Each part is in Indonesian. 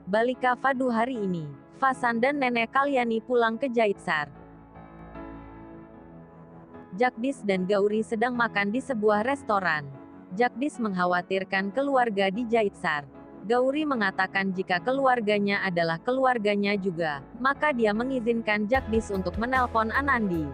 Balik Fadu hari ini, Fasan dan Nenek Kalyani pulang ke Jaitsar. Jagdish dan Gauri sedang makan di sebuah restoran. Jagdish mengkhawatirkan keluarga di Jaitsar. Gauri mengatakan jika keluarganya adalah keluarganya juga, maka dia mengizinkan Jagdish untuk menelpon Anandi.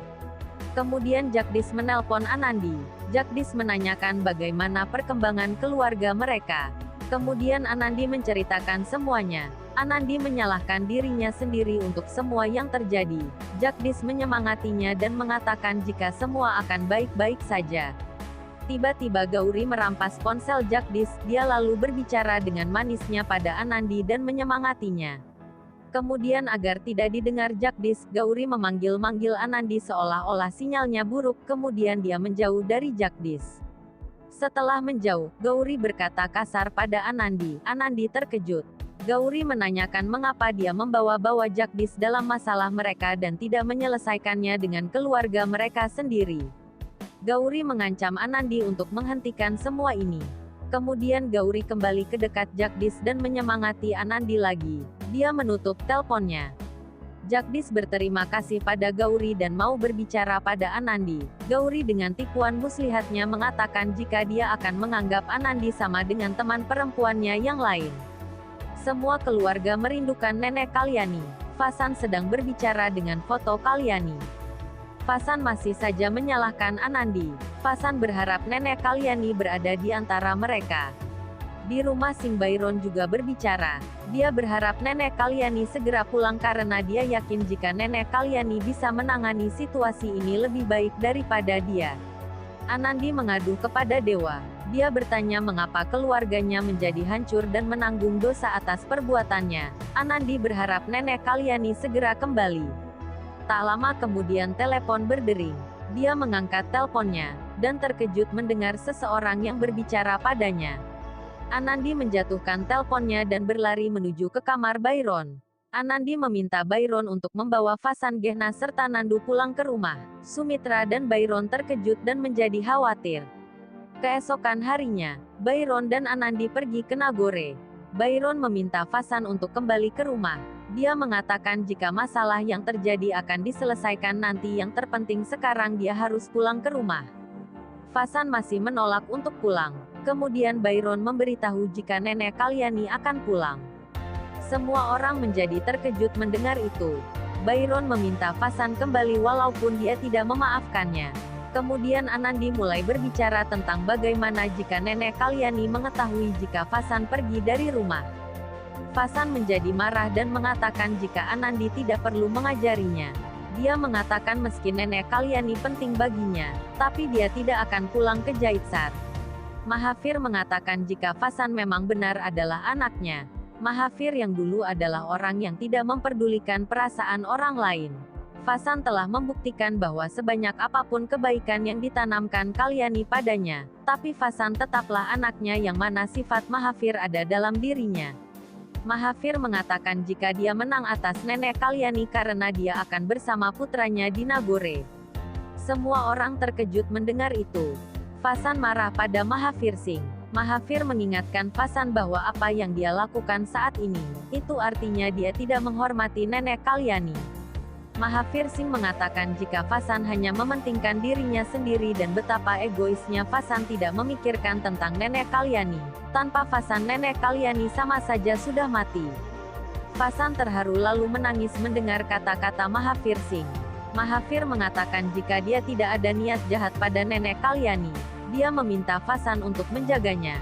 Kemudian Jagdish menelpon Anandi. Jagdish menanyakan bagaimana perkembangan keluarga mereka. Kemudian Anandi menceritakan semuanya. Anandi menyalahkan dirinya sendiri untuk semua yang terjadi. Jagdish menyemangatinya dan mengatakan jika semua akan baik-baik saja. Tiba-tiba Gauri merampas ponsel Jagdish, dia lalu berbicara dengan manisnya pada Anandi dan menyemangatinya. Kemudian agar tidak didengar Jagdish, Gauri memanggil-manggil Anandi seolah-olah sinyalnya buruk, kemudian dia menjauh dari Jagdish. Setelah menjauh, Gauri berkata kasar pada Anandi. Anandi terkejut. Gauri menanyakan mengapa dia membawa-bawa Jagdish dalam masalah mereka dan tidak menyelesaikannya dengan keluarga mereka sendiri. Gauri mengancam Anandi untuk menghentikan semua ini. Kemudian Gauri kembali ke dekat Jagdish dan menyemangati Anandi lagi. Dia menutup teleponnya. Jagdish berterima kasih pada Gauri dan mau berbicara pada Anandi. Gauri dengan tipuan muslihatnya mengatakan jika dia akan menganggap Anandi sama dengan teman perempuannya yang lain. Semua keluarga merindukan Nenek Kalyani. Fasan sedang berbicara dengan foto Kalyani. Fasan masih saja menyalahkan Anandi. Fasan berharap Nenek Kalyani berada di antara mereka. Di rumah Singh Byron juga berbicara. Dia berharap Nenek Kalyani segera pulang karena dia yakin jika Nenek Kalyani bisa menangani situasi ini lebih baik daripada dia. Anandi mengadu kepada dewa. Dia bertanya mengapa keluarganya menjadi hancur dan menanggung dosa atas perbuatannya. Anandi berharap Nenek Kalyani segera kembali. Tak lama kemudian telepon berdering. Dia mengangkat teleponnya, dan terkejut mendengar seseorang yang berbicara padanya. Anandi menjatuhkan teleponnya dan berlari menuju ke kamar Byron. Anandi meminta Byron untuk membawa Fasan, Gehna serta Nandu pulang ke rumah. Sumitra dan Byron terkejut dan menjadi khawatir. Keesokan harinya, Byron dan Anandi pergi ke Nagore. Byron meminta Fasan untuk kembali ke rumah. Dia mengatakan jika masalah yang terjadi akan diselesaikan nanti, yang terpenting sekarang dia harus pulang ke rumah. Fasan masih menolak untuk pulang. Kemudian Byron memberitahu jika Nenek Kalyani akan pulang. Semua orang menjadi terkejut mendengar itu. Byron meminta Fasan kembali walaupun dia tidak memaafkannya. Kemudian Anandi mulai berbicara tentang bagaimana jika Nenek Kalyani mengetahui jika Fasan pergi dari rumah. Fasan menjadi marah dan mengatakan jika Anandi tidak perlu mengajarinya. Dia mengatakan meski Nenek Kalyani penting baginya, tapi dia tidak akan pulang ke Jaitsar. Mahavir mengatakan jika Fasan memang benar adalah anaknya. Mahavir yang dulu adalah orang yang tidak memperdulikan perasaan orang lain. Fasan telah membuktikan bahwa sebanyak apapun kebaikan yang ditanamkan Kalyani padanya, tapi Fasan tetaplah anaknya yang mana sifat Mahavir ada dalam dirinya. Mahavir mengatakan jika dia menang atas Nenek Kalyani karena dia akan bersama putranya di Nagore. Semua orang terkejut mendengar itu. Fasan marah pada Mahavir Singh. Mahavir mengingatkan Fasan bahwa apa yang dia lakukan saat ini, itu artinya dia tidak menghormati Nenek Kalyani. Mahavir Singh mengatakan jika Fasan hanya mementingkan dirinya sendiri dan betapa egoisnya Fasan tidak memikirkan tentang Nenek Kalyani. Tanpa Fasan Nenek Kalyani sama saja sudah mati. Fasan terharu lalu menangis mendengar kata-kata Mahavir Singh. Mahavir mengatakan jika dia tidak ada niat jahat pada Nenek Kalyani. Dia meminta Fasan untuk menjaganya.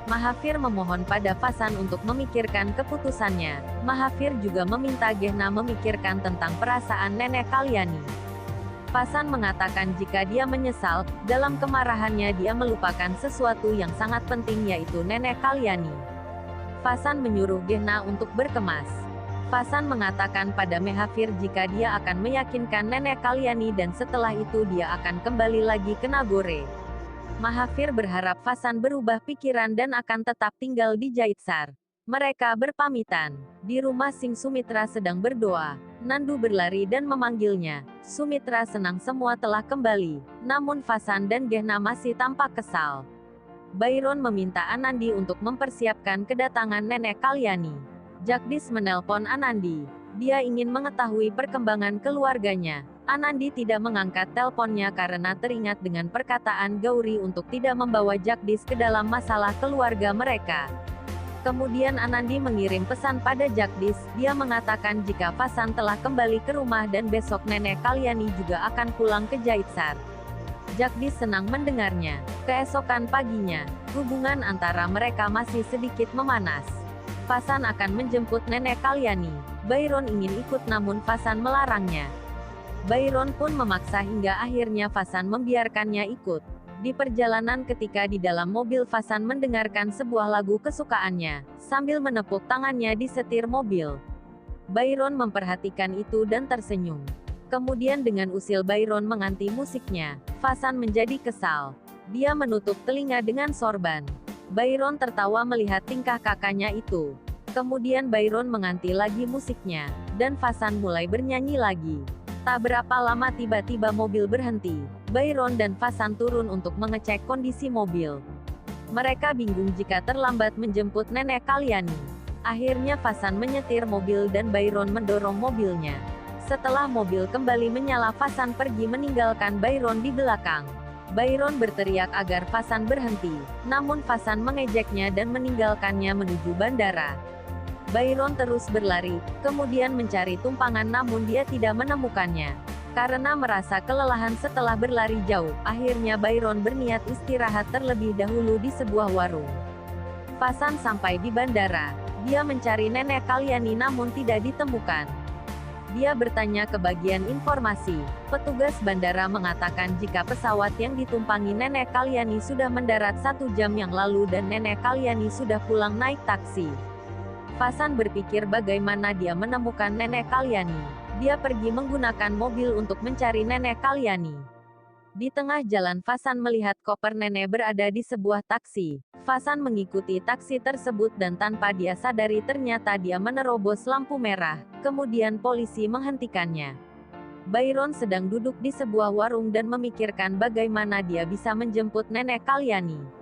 Mahavir memohon pada Fasan untuk memikirkan keputusannya. Mahavir juga meminta Gehna memikirkan tentang perasaan Nenek Kalyani. Fasan mengatakan jika dia menyesal, dalam kemarahannya dia melupakan sesuatu yang sangat penting yaitu Nenek Kalyani. Fasan menyuruh Gehna untuk berkemas. Fasan mengatakan pada Mahavir jika dia akan meyakinkan Nenek Kalyani dan setelah itu dia akan kembali lagi ke Nagore. Mahavir berharap Fasan berubah pikiran dan akan tetap tinggal di Jaitsar. Mereka berpamitan. Di rumah Singh, Sumitra sedang berdoa. Nandu berlari dan memanggilnya. Sumitra senang semua telah kembali. Namun Fasan dan Gehna masih tampak kesal. Byron meminta Anandi untuk mempersiapkan kedatangan Nenek Kalyani. Jagdish menelpon Anandi. Dia ingin mengetahui perkembangan keluarganya. Anandi tidak mengangkat teleponnya karena teringat dengan perkataan Gauri untuk tidak membawa Jagdish ke dalam masalah keluarga mereka. Kemudian Anandi mengirim pesan pada Jagdish. Dia mengatakan jika Vasan telah kembali ke rumah dan besok nenek Kalyani juga akan pulang ke Jaitsar. Jagdish senang mendengarnya. Keesokan paginya, hubungan antara mereka masih sedikit memanas. Vasan akan menjemput nenek Kalyani. Byron ingin ikut namun Vasan melarangnya. Byron pun memaksa hingga akhirnya Vasan membiarkannya ikut. Di perjalanan ketika di dalam mobil Vasan mendengarkan sebuah lagu kesukaannya, sambil menepuk tangannya di setir mobil. Byron memperhatikan itu dan tersenyum. Kemudian dengan usil Byron menganti musiknya, Vasan menjadi kesal. Dia menutup telinga dengan sorban. Byron tertawa melihat tingkah kakaknya itu. Kemudian Byron menganti lagi musiknya, dan Vasan mulai bernyanyi lagi. Tak berapa lama tiba-tiba mobil berhenti. Byron dan Vasan turun untuk mengecek kondisi mobil. Mereka bingung jika terlambat menjemput nenek Kalyani. Akhirnya Vasan menyetir mobil dan Byron mendorong mobilnya. Setelah mobil kembali menyala, Vasan pergi meninggalkan Byron di belakang. Byron berteriak agar Vasan berhenti, namun Vasan mengejeknya dan meninggalkannya menuju bandara. Byron terus berlari, kemudian mencari tumpangan namun dia tidak menemukannya. Karena merasa kelelahan setelah berlari jauh, akhirnya Byron berniat istirahat terlebih dahulu di sebuah warung. Vasan sampai di bandara. Dia mencari nenek Kalyani namun tidak ditemukan. Dia bertanya ke bagian informasi. Petugas bandara mengatakan jika pesawat yang ditumpangi nenek Kalyani sudah mendarat 1 jam yang lalu dan nenek Kalyani sudah pulang naik taksi. Vasan berpikir bagaimana dia menemukan nenek Kalyani. Dia pergi menggunakan mobil untuk mencari nenek Kalyani. Di tengah jalan Vasan melihat koper nenek berada di sebuah taksi. Vasan mengikuti taksi tersebut dan tanpa dia sadari ternyata dia menerobos lampu merah. Kemudian polisi menghentikannya. Byron sedang duduk di sebuah warung dan memikirkan bagaimana dia bisa menjemput nenek Kalyani.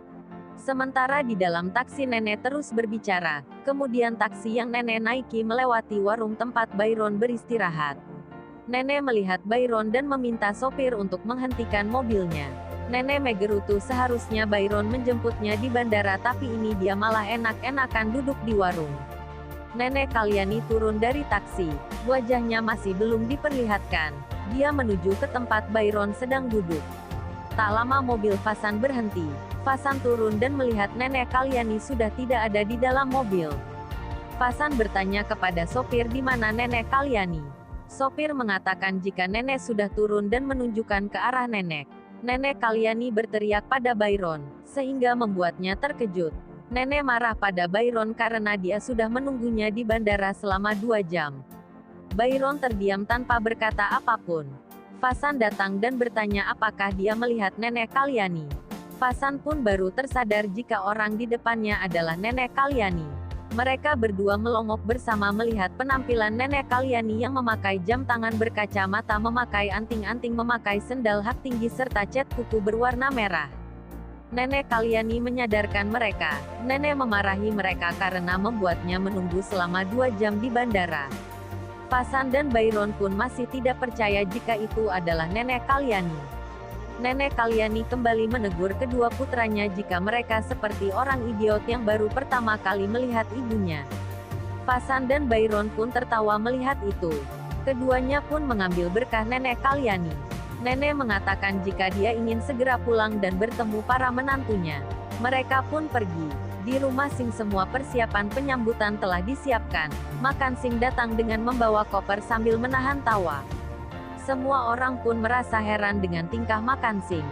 Sementara di dalam taksi nenek terus berbicara, kemudian taksi yang nenek naiki melewati warung tempat Byron beristirahat. Nenek melihat Byron dan meminta sopir untuk menghentikan mobilnya. Nenek menggerutu seharusnya Byron menjemputnya di bandara tapi ini dia malah enak-enakan duduk di warung. Nenek Kalyani turun dari taksi, wajahnya masih belum diperlihatkan. Dia menuju ke tempat Byron sedang duduk. Tak lama mobil Vasan berhenti. Vasan turun dan melihat nenek Kalyani sudah tidak ada di dalam mobil. Vasan bertanya kepada sopir di mana nenek Kalyani. Sopir mengatakan jika nenek sudah turun dan menunjukkan ke arah nenek. Nenek Kalyani berteriak pada Byron, sehingga membuatnya terkejut. Nenek marah pada Byron karena dia sudah menunggunya di bandara selama 2 jam. Byron terdiam tanpa berkata apapun. Vasan datang dan bertanya apakah dia melihat nenek Kalyani. Vasan pun baru tersadar jika orang di depannya adalah nenek Kalyani. Mereka berdua melongok bersama melihat penampilan nenek Kalyani yang memakai jam tangan berkaca mata, memakai anting-anting, memakai sendal hak tinggi serta cat kuku berwarna merah. Nenek Kalyani menyadarkan mereka. Nenek memarahi mereka karena membuatnya menunggu selama 2 jam di bandara. Vasan dan Byron pun masih tidak percaya jika itu adalah nenek Kalyani. Nenek Kalyani kembali menegur kedua putranya jika mereka seperti orang idiot yang baru pertama kali melihat ibunya. Vasan dan Byron pun tertawa melihat itu. Keduanya pun mengambil berkah nenek Kalyani. Nenek mengatakan jika dia ingin segera pulang dan bertemu para menantunya. Mereka pun pergi. Di rumah Sing semua persiapan penyambutan telah disiapkan. Makan Sing datang dengan membawa koper sambil menahan tawa. Semua orang pun merasa heran dengan tingkah makan Sing.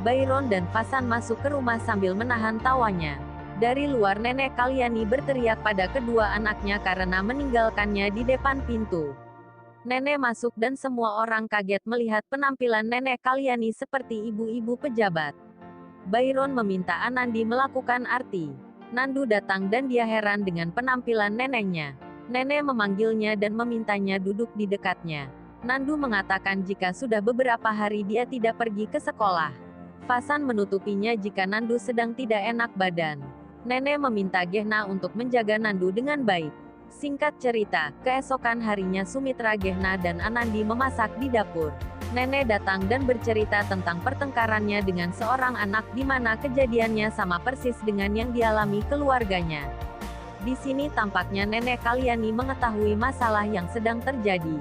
Byron dan Vasan masuk ke rumah sambil menahan tawanya. Dari luar nenek Kalyani berteriak pada kedua anaknya karena meninggalkannya di depan pintu. Nenek masuk dan semua orang kaget melihat penampilan nenek Kalyani seperti ibu-ibu pejabat. Byron meminta Anandi melakukan arti. Nandu datang dan dia heran dengan penampilan neneknya. Nenek memanggilnya dan memintanya duduk di dekatnya. Nandu mengatakan jika sudah beberapa hari dia tidak pergi ke sekolah. Vasan menutupinya jika Nandu sedang tidak enak badan. Nenek meminta Gehna untuk menjaga Nandu dengan baik. Singkat cerita, keesokan harinya Sumitra Gehna dan Anandi memasak di dapur. Nenek datang dan bercerita tentang pertengkarannya dengan seorang anak di mana kejadiannya sama persis dengan yang dialami keluarganya. Di sini tampaknya Nenek Kalyani mengetahui masalah yang sedang terjadi.